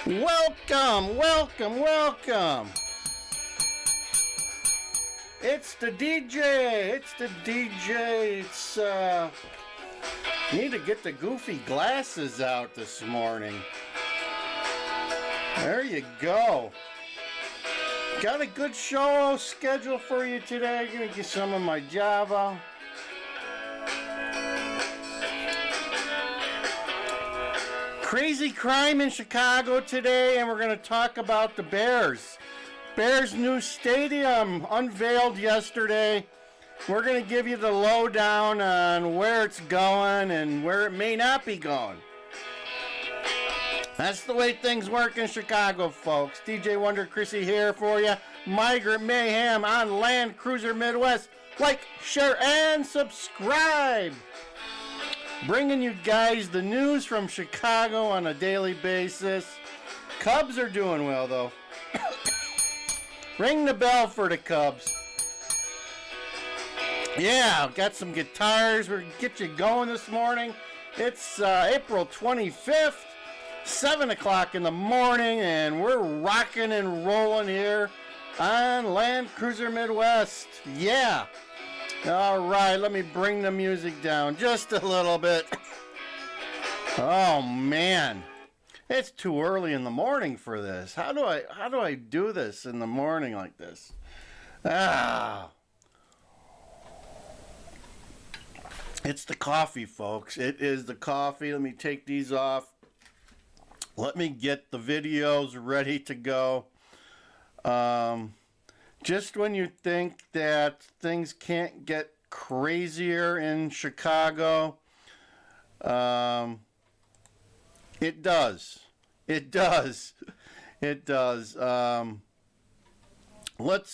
Welcome, welcome, welcome. It's the DJ. Need to get the goofy glasses out this morning. There you go. Got a good show scheduled for you today. Gonna get some of my Java. Crazy crime in Chicago today, and we're going to talk about the Bears. Bears' new stadium unveiled yesterday. We're going to give you the lowdown on where it's going and where it may not be going. That's the way things work in Chicago, folks. DJ Wonder Chrissy here for you. Migrant Mayhem on Land Cruiser Midwest. Like, share, and subscribe. Bringing you guys the news from Chicago on a daily basis. Cubs are doing well, though. Ring the bell for the Cubs. Yeah, got some guitars. We're going to get you going this morning. It's April 25th, 7 o'clock in the morning, and we're rocking and rolling here on Land Cruiser Midwest. Yeah. All right, let me bring the music down just a little bit. Oh man, it's too early in the morning for this. How do I do this in the morning like this? It's the coffee, folks. It is the coffee. Let me take these off. Let me get the videos ready to go. Just when you think that things can't get crazier in Chicago, it does. It does. It does. Let's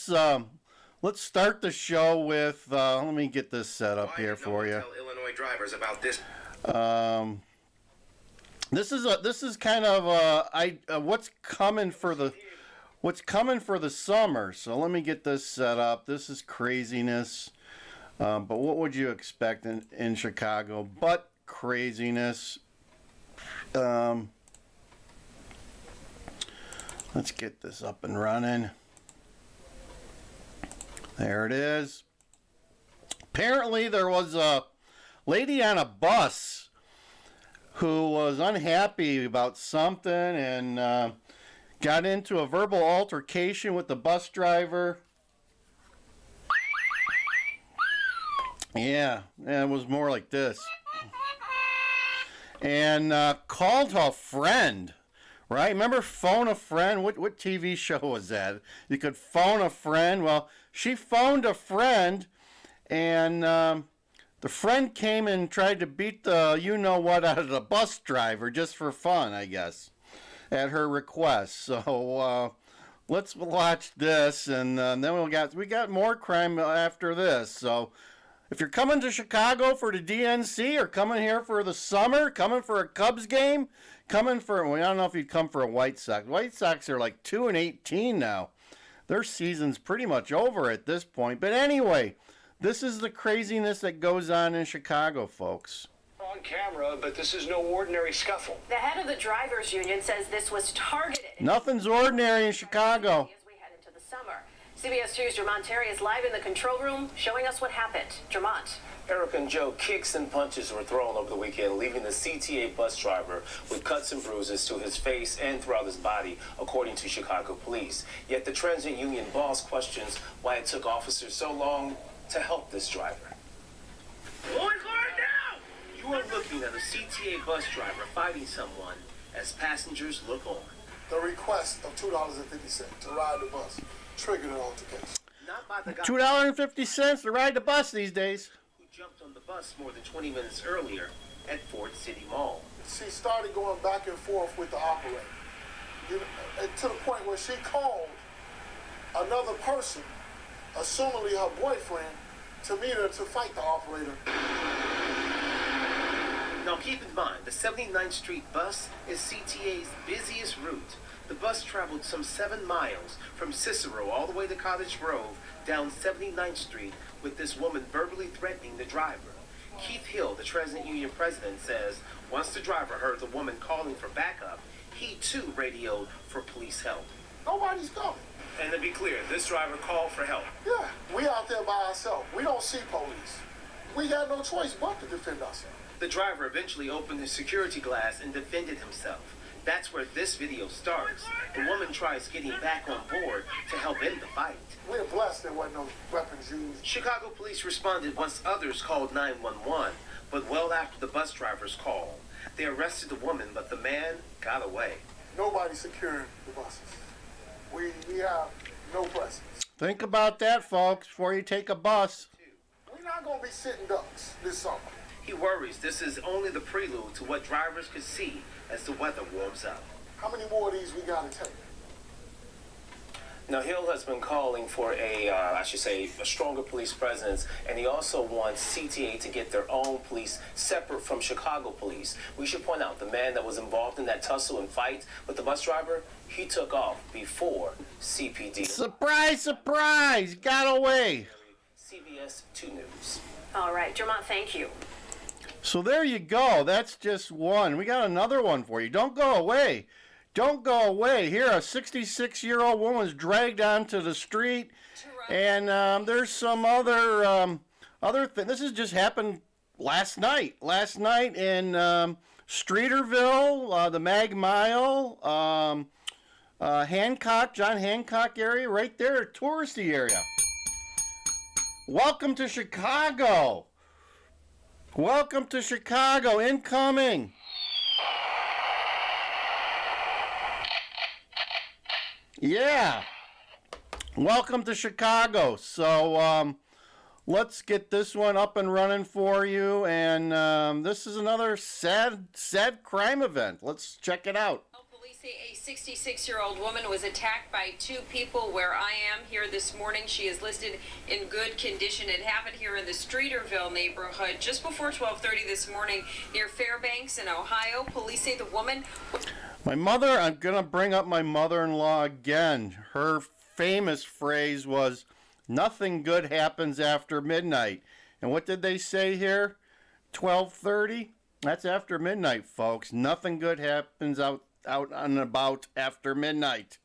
start the show with. Let me get this set up here for you. Tell Illinois drivers about this. This is kind of what's coming for the. What's coming for the summer? So let me get this set up. This is craziness. But what would you expect in Chicago but craziness? Let's get this up and running. There it is. Apparently there was a lady on a bus who was unhappy about something and got into a verbal altercation with the bus driver. Yeah, it was more like this. And called a friend, right? Remember Phone a Friend? What TV show was that? You could phone a friend. Well, she phoned a friend, and the friend came and tried to beat the you-know-what out of the bus driver just for fun, I guess, at her request. So let's watch this, and then we got more crime after this. So if you're coming to Chicago for the DNC, or coming here for the summer, coming for a Cubs game, coming for, well, I don't know if you'd come for a White Sox. White Sox are like 2-18 now. Their season's pretty much over at this point. But anyway, this is the craziness that goes on in Chicago, folks. On camera, but this is no ordinary scuffle. The head of the drivers union says this was targeted. Nothing's ordinary in Chicago. As we head into the summer. CBS 2's Jermont Terry is live in the control room showing us what happened. Jermont. Eric and Joe, kicks and punches were thrown over the weekend, leaving the CTA bus driver with cuts and bruises to his face and throughout his body, according to Chicago police. Yet the transit union boss questions why it took officers so long to help this driver. Boys, learn now! You are looking at a CTA bus driver fighting someone as passengers look on. The request of $2.50 to ride the bus triggered an altercation. Not by the guy $2.50 to ride the bus these days. who jumped on the bus more than 20 minutes earlier at Ford City Mall. She started going back and forth with the operator, to the point where she called another person, assumingly her boyfriend, to meet her to fight the operator. Now keep in mind, the 79th Street bus is CTA's busiest route. The bus traveled some 7 miles from Cicero all the way to Cottage Grove down 79th Street with this woman verbally threatening the driver. Keith Hill, the transit union president, says once the driver heard the woman calling for backup, he too radioed for police help. Nobody's coming. And to be clear, this driver called for help. Yeah, we out there by ourselves. We don't see police. We got no choice but to defend ourselves. The driver eventually opened his security glass and defended himself. That's where this video starts. The woman tries getting back on board to help end the fight. We're blessed there wasn't no weapons used. Chicago police responded once others called 911, but well after the bus driver's call. They arrested the woman, but the man got away. Nobody's securing the buses. We have no presence. Think about that, folks, before you take a bus. We're not going to be sitting ducks this summer. He worries this is only the prelude to what drivers could see as the weather warms up. How many more of these we got to take? Now, Hill has been calling for a stronger police presence, and he also wants CTA to get their own police separate from Chicago police. We should point out the man that was involved in that tussle and fight with the bus driver, he took off before CPD. Surprise, surprise! Got away! CBS 2 News. All right, Jermont, thank you. So there you go. That's just one. We got another one for you. Don't go away. Don't go away. Here, a 66-year-old woman's dragged onto the street, and there's some other thing. This has just happened last night. Last night in Streeterville, the Mag Mile, Hancock, John Hancock area, right there, touristy area. Welcome to Chicago. Welcome to Chicago. Incoming. Yeah. Welcome to Chicago. So let's get this one up and running for you. And this is another sad crime event. Let's check it out. Police say a 66-year-old woman was attacked by two people where I am here this morning. She is listed in good condition. It happened here in the Streeterville neighborhood just before 12:30 this morning near Fairbanks in Ohio. Police say the woman was... My mother, I'm going to bring up my mother-in-law again. Her famous phrase was, nothing good happens after midnight. And what did they say here? 12:30? That's after midnight, folks. Nothing good happens out and about after midnight.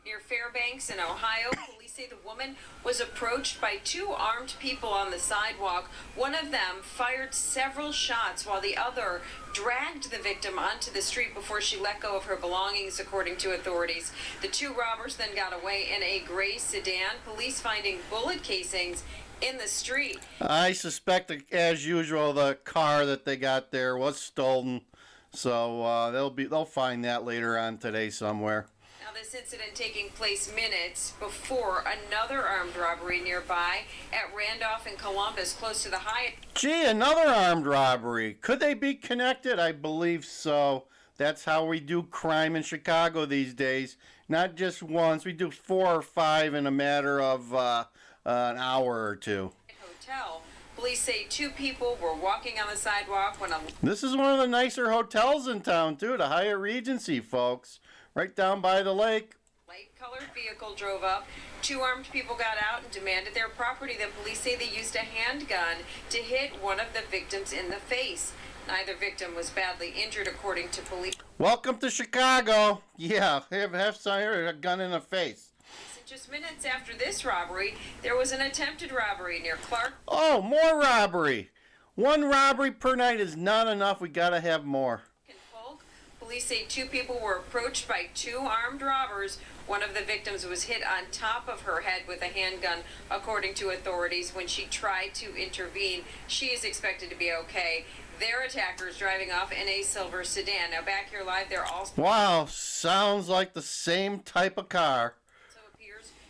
Near Fairbanks in Ohio, police say the woman was approached by two armed people on the sidewalk. One of them fired several shots while the other dragged the victim onto the street before she let go of her belongings, according to authorities. The two robbers then got away in a gray sedan, police finding bullet casings in the street. I suspect, as usual, the car that they got there was stolen. So they'll find that later on today somewhere. Now, this incident taking place minutes before another armed robbery nearby at Randolph and Columbus, close to the Hyatt. Gee, another armed robbery. Could they be connected? I believe so. That's how we do crime in Chicago these days. Not just once. We do 4 or 5 in a matter of an hour or two. Hotel. Police say two people were walking on the sidewalk when a... This is one of the nicer hotels in town, too. The Hyatt Regency, folks. Right down by the lake. Light-colored vehicle drove up. Two armed people got out and demanded their property. The police say they used a handgun to hit one of the victims in the face. Neither victim was badly injured, according to police. Welcome to Chicago. Yeah, have some here, a gun in the face. Just minutes after this robbery, there was an attempted robbery near Clark. Oh, more robbery. One robbery per night is not enough. We gotta have more. Police say two people were approached by two armed robbers. One of the victims was hit on top of her head with a handgun, according to authorities. When she tried to intervene, she is expected to be okay. Their attackers driving off in a silver sedan. Now back here live, they're all... Wow, sounds like the same type of car.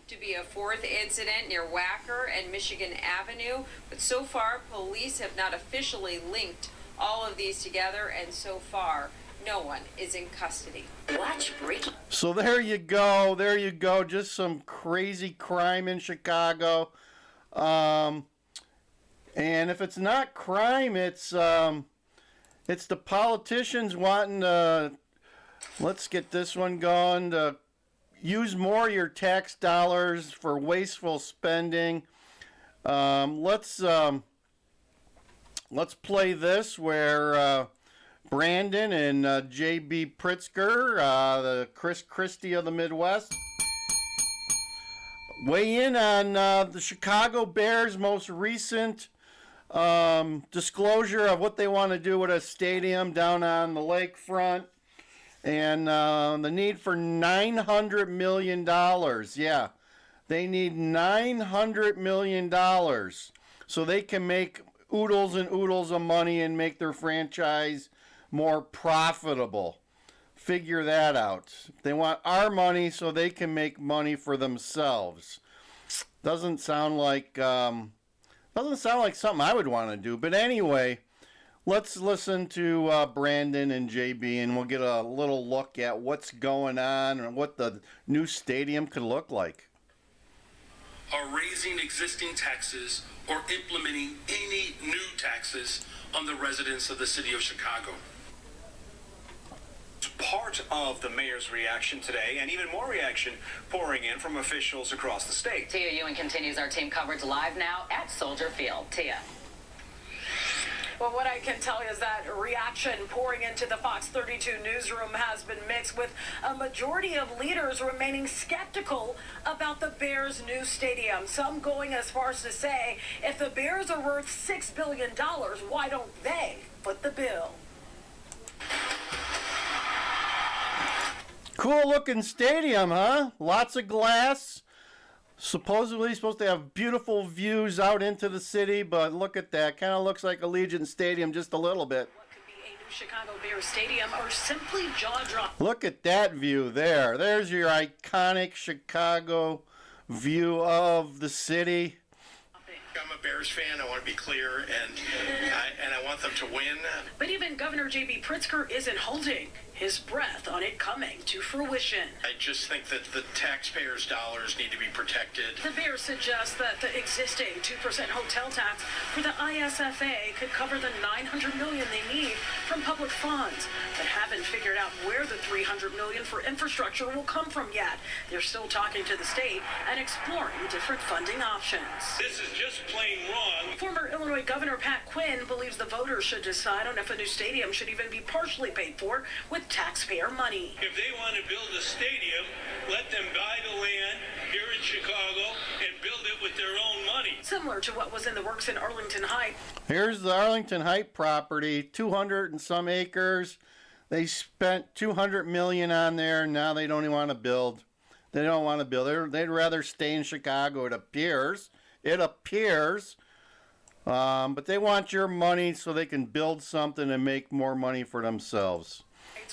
To be a fourth incident near Wacker and Michigan Avenue, but so far police have not officially linked all of these together, and so far no one is in custody. Watch breaking. So there you go, just some crazy crime in Chicago. And if it's not crime, it's the politicians wanting to, let's get this one going, to use more of your tax dollars for wasteful spending. Let's play this where Brandon and J.B. Pritzker, the Chris Christie of the Midwest. Weigh in on the Chicago Bears' most recent disclosure of what they want to do with a stadium down on the lakefront, and the need for $900 million. Yeah, they need $900 million so they can make oodles and oodles of money and make their franchise more profitable. Figure that out. They want our money so they can make money for themselves. Doesn't sound like something I would want to do. But anyway, let's listen to Brandon and JB, and we'll get a little look at what's going on and what the new stadium could look like. Are raising existing taxes or implementing any new taxes on the residents of the city of Chicago. It's part of the mayor's reaction today, and even more reaction pouring in from officials across the state. Tia Ewing continues our team coverage live now at Soldier Field. Tia. Well, what I can tell you is that reaction pouring into the Fox 32 newsroom has been mixed, with a majority of leaders remaining skeptical about the Bears' new stadium. Some going as far as to say, if the Bears are worth $6 billion, why don't they foot the bill? Cool looking stadium, huh? Lots of glass. Supposedly supposed to have beautiful views out into the city, but look at that. Kind of looks like Allegiant Stadium just a little bit. What could be a new Chicago Bears stadium or simply jaw-dropping. Look at that view there. There's your iconic Chicago view of the city. I'm a Bears fan. I want to be clear, and I want them to win. But even Governor J.B. Pritzker isn't holding his breath on it coming to fruition. I just think that the taxpayers' dollars need to be protected. The Bears suggest that the existing 2% hotel tax for the ISFA could cover the $900 million they need from public funds, but haven't figured out where the $300 million for infrastructure will come from yet. They're still talking to the state and exploring different funding options. This is just plain wrong. Former Illinois Governor Pat Quinn believes the voters should decide on if a new stadium should even be partially paid for with taxpayer money. If they want to build a stadium, let them buy the land here in Chicago and build it with their own money. Similar to what was in the works in Arlington Heights. Here's the Arlington Heights property, 200 and some acres. They spent $200 million on there, and now they don't even want to build. They don't want to build. They'd rather stay in Chicago, it appears. But they want your money so they can build something and make more money for themselves.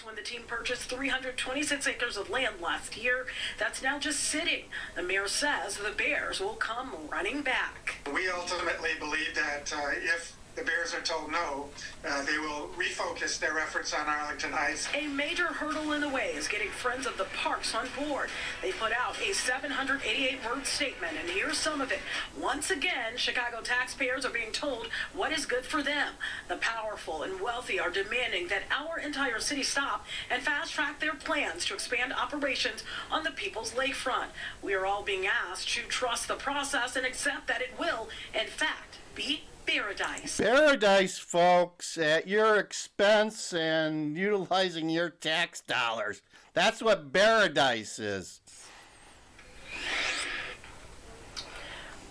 When the team purchased 326 acres of land last year, that's now just sitting. The mayor says the Bears will come running back. We ultimately believe that if the Bears are told no, they will refocus their efforts on Arlington Heights. A major hurdle in the way is getting Friends of the Parks on board. They put out a 788-word statement, and here's some of it. Once again, Chicago taxpayers are being told what is good for them. The powerful and wealthy are demanding that our entire city stop and fast-track their plans to expand operations on the people's lakefront. We are all being asked to trust the process and accept that it will, in fact, be paradise. Paradise, folks, at your expense and utilizing your tax dollars. That's what paradise is.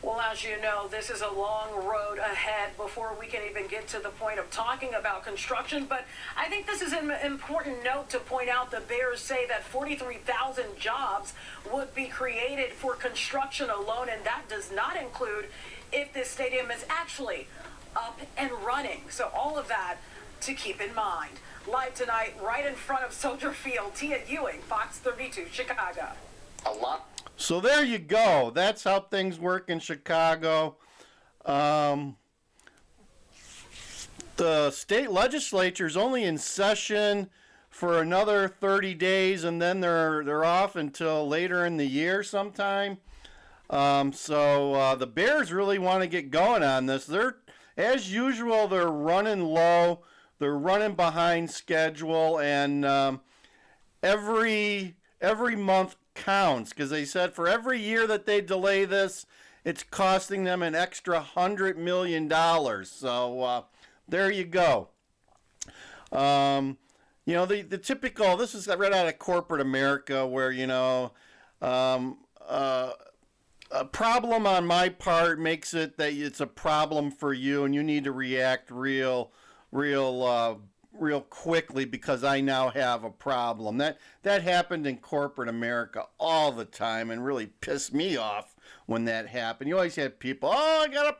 Well, as you know, this is a long road ahead before we can even get to the point of talking about construction. But I think this is an important note to point out. The Bears say that 43,000 jobs would be created for construction alone, and that does not include if this stadium is actually up and running. So all of that to keep in mind. Live tonight, right in front of Soldier Field, Tia Ewing, Fox 32, Chicago. So there you go. That's how things work in Chicago. The state legislature is only in session for another 30 days, and then they're off until later in the year sometime. So the Bears really want to get going on this. As usual, they're running low. They're running behind schedule, and every month counts, because they said for every year that they delay this, it's costing them an extra $100 million. So there you go. You know, the typical, this is right out of corporate America where, you know, a problem on my part makes it that it's a problem for you and you need to react real quickly because I now have a problem. That happened in corporate America all the time and really pissed me off when that happened. You always had people, oh, I got a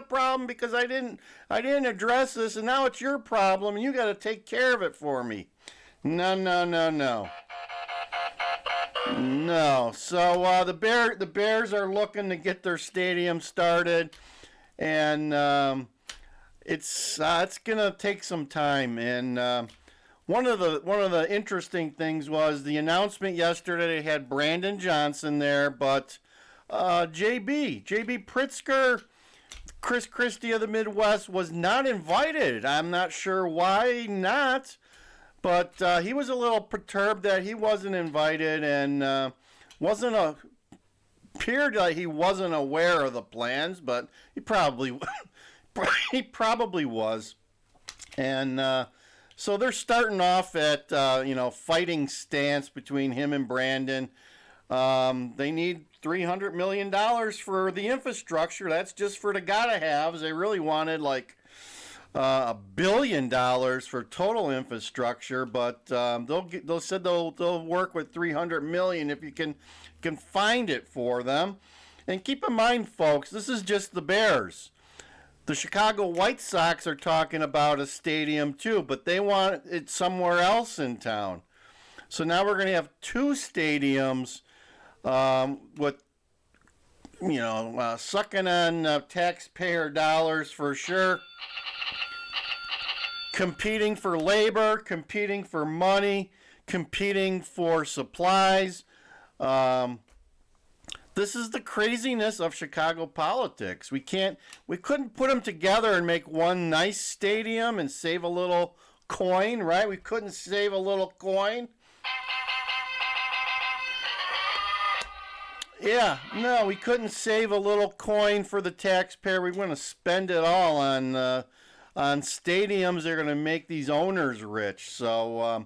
problem because I didn't address this and now it's your problem and you got to take care of it for me. No. No. So the Bears are looking to get their stadium started, and it's gonna take some time. And one of the interesting things was the announcement yesterday. They had Brandon Johnson there, but JB Pritzker, Chris Christie of the Midwest was not invited. I'm not sure why not. But he was a little perturbed that he wasn't invited and appeared like he wasn't aware of the plans, but he probably was. And so they're starting off at fighting stance between him and Brandon. They need $300 million for the infrastructure. That's just for the gotta-haves. They really wanted like $1 billion for total infrastructure, but they'll said they'll work with $300 million if you can find it for them. And keep in mind, folks, this is just the Bears. The Chicago White Sox are talking about a stadium too, but they want it somewhere else in town. So now we're going to have two stadiums with sucking on taxpayer dollars for sure. Competing for labor, competing for money, competing for supplies. This is the craziness of Chicago politics. We couldn't put them together and make one nice stadium and save a little coin, right? We couldn't save a little coin. Yeah, no, we couldn't save a little coin for the taxpayer. We want to spend it all on stadiums. They're going to make these owners rich. So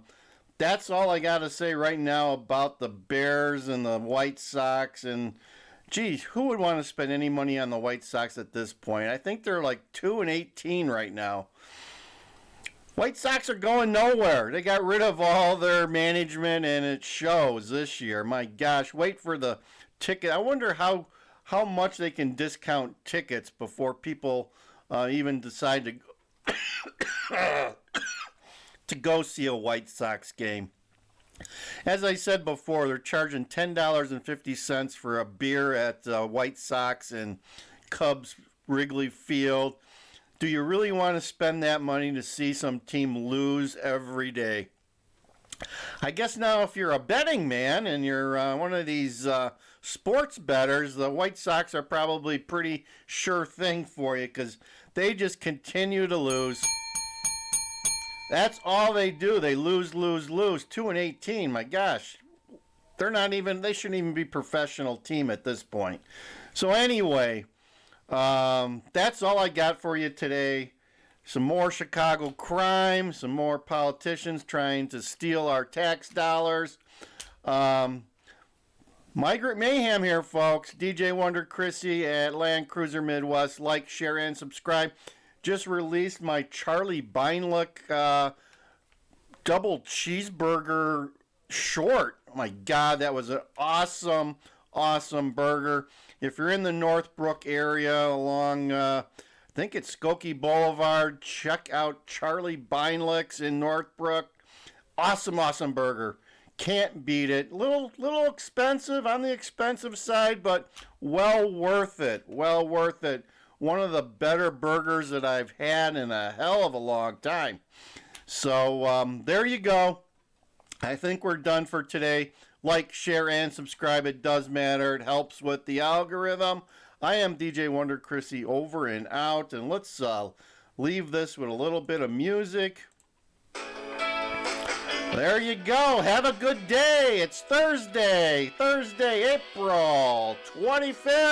that's all I got to say right now about the Bears and the White Sox. And geez, who would want to spend any money on the White Sox at this point? I think they're like 2-18 right now. White Sox are going nowhere. They got rid of all their management and it shows this year. My gosh, wait for the ticket. I wonder how much they can discount tickets before people even decide to go see a White Sox game. As I said before, they're charging $10.50 for a beer at White Sox and Cubs Wrigley Field. Do you really want to spend that money to see some team lose every day? I guess now if you're a betting man and you're one of these sports bettors, the White Sox are probably pretty sure thing for you because they just continue to lose. That's all they do. They lose. 2-18. My gosh. They shouldn't even be a professional team at this point. So anyway, that's all I got for you today. Some more Chicago crime, some more politicians trying to steal our tax dollars. Migrant Mayhem here, folks. DJ Wonder Chrissy at Land Cruiser Midwest. Like, share, and subscribe. Just released my Charlie Beinlich double cheeseburger short. Oh my God, that was an awesome burger. If you're in the Northbrook area along, I think it's Skokie Boulevard, check out Charlie Beinlich's in Northbrook. Awesome burger. Can't beat it. Little expensive, on the expensive side, but well worth it. One of the better burgers that I've had in a hell of a long time. So there you go. I think we're done for today. Like, share, and subscribe. It does matter. It helps with the algorithm. I am DJ Wonder Chrissy, over and out. And let's leave this with a little bit of music. There you go. Have a good day. It's Thursday, April 25th.